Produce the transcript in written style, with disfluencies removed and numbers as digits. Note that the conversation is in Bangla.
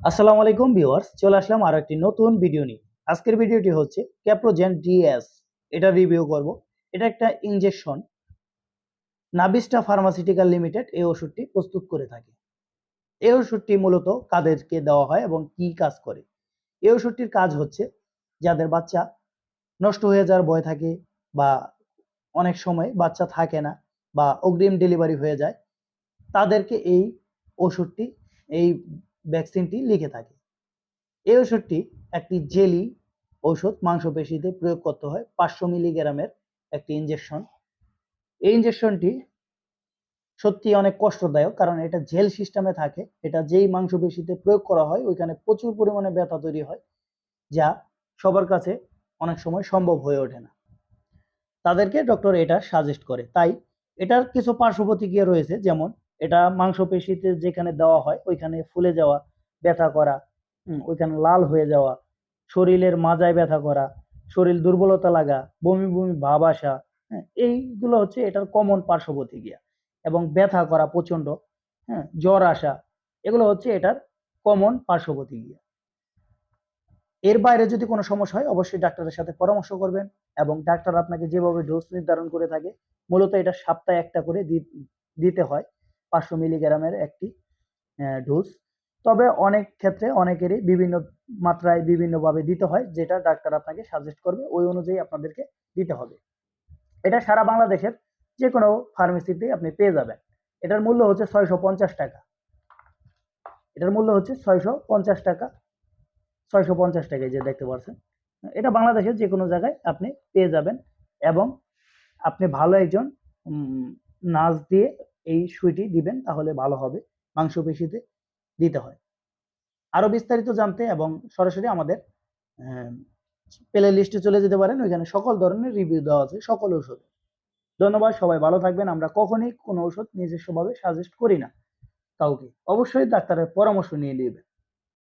আসসালামু আলাইকুম ভিউয়ার্স, চলে আসলাম আরো একটি নতুন ভিডিও নিয়ে। আজকের ভিডিওটি হচ্ছে ক্যাপ্রোজেন ডিএস। এটা রিভিউ করব। এটা একটা ইনজেকশন। নাভিস্টা ফার্মাসিউটিক্যাল লিমিটেড এই ওষুধটি প্রস্তুত করে থাকে। এই ওষুধটি মূলত কাদেরকে দেওয়া হয় এবং কি কাজ করে? এই ওষুধটির কাজ হচ্ছে যাদের বাচ্চা নষ্ট হয়ে যাওয়ার ভয় থাকে বা অনেক সময় বাচ্চা থাকে না বা অগ্রিম ডেলিভারি হয়ে যায়, তাদেরকে এই ওষুধটি, এই ভ্যাকসিনটি লিখে থাকে। এই ওষুধটি একটি জেলি ঔষধ, মাংসপেশিতে প্রয়োগ করতে হয়। 500 মিলিগ্রামের একটি ইনজেকশন। এই ইনজেকশনটি সত্যি অনেক কষ্টদায়ক, কারণ এটা জেল সিস্টেমে থাকে। এটা যেই মাংসপেশিতে প্রয়োগ করা হয় ওইখানে প্রচুর পরিমাণে ব্যথা তৈরি হয়, যা সবার কাছে অনেক সময় সম্ভব হয়ে ওঠে না। তাদেরকে ডক্টর এটা সাজেস্ট করে। তাই এটার কিছু পার্শ্ব প্রতিক্রিয়া রয়েছে, যেমন এটা মাংসপেশিতে যেখানে দেওয়া হয় ওইখানে ফুলে যাওয়া, ব্যথা করা, ওইখানে লাল হয়ে যাওয়া, শরীরের মাজায় ব্যথা করা, শরীর দুর্বলতা লাগা, বমি বমি ভাব আসা। হ্যাঁ, এইগুলো হচ্ছে এটার কমন পার্শ্ব প্রতিক্রিয়া। এবং ব্যথা করা প্রচন্ড, হ্যাঁ, জ্বর আসা, এগুলো হচ্ছে এটার কমন পার্শ্ব প্রতিক্রিয়া। এর বাইরে যদি কোনো সমস্যা হয় অবশ্যই ডাক্তারের সাথে পরামর্শ করবেন। এবং ডাক্তার আপনাকে যেভাবে ডোজ নির্ধারণ করে থাকে, মূলত এটা সপ্তাহে একটা করে দিতে হয়, 500 মিলিগ্রামের একটি ডোজ। তবে অনেক ক্ষেত্রে অনেকেরই বিভিন্ন মাত্রায় বিভিন্নভাবে দিতে হয়, যেটা ডাক্তার আপনাকে সাজেস্ট করবে ওই অনুযায়ী আপনাদেরকে দিতে হবে। এটা সারা বাংলাদেশের যে কোনো ফার্মেসিতে আপনি পেয়ে যাবেন। এটার মূল্য হচ্ছে 650 টাকা। এটার মূল্য হচ্ছে 650 টাকা। 650 টাকায় যে দেখতে পাচ্ছেন, এটা বাংলাদেশের যে কোনো জায়গায় আপনি পেয়ে যাবেন। এবং আপনি ভালো একজন নার্স দিয়ে এই সুইটি দিবেন, তাহলে ভালো হবে। মাংসপেশিতে দিতে হয়। আরো বিস্তারিত জানতে এবং সরাসরি আমাদের প্লে লিস্টে চলে যেতে পারেন, ওইখানে সকল ধরনের রিভিউ দেওয়া আছে সকল ঔষধ। ধন্যবাদ, সবাই ভালো থাকবেন। আমরা কখনোই কোনো ঔষধ নিজস্বভাবে সাজেস্ট করি না কাউকে, অবশ্যই ডাক্তারের পরামর্শ নিয়ে নেবেন।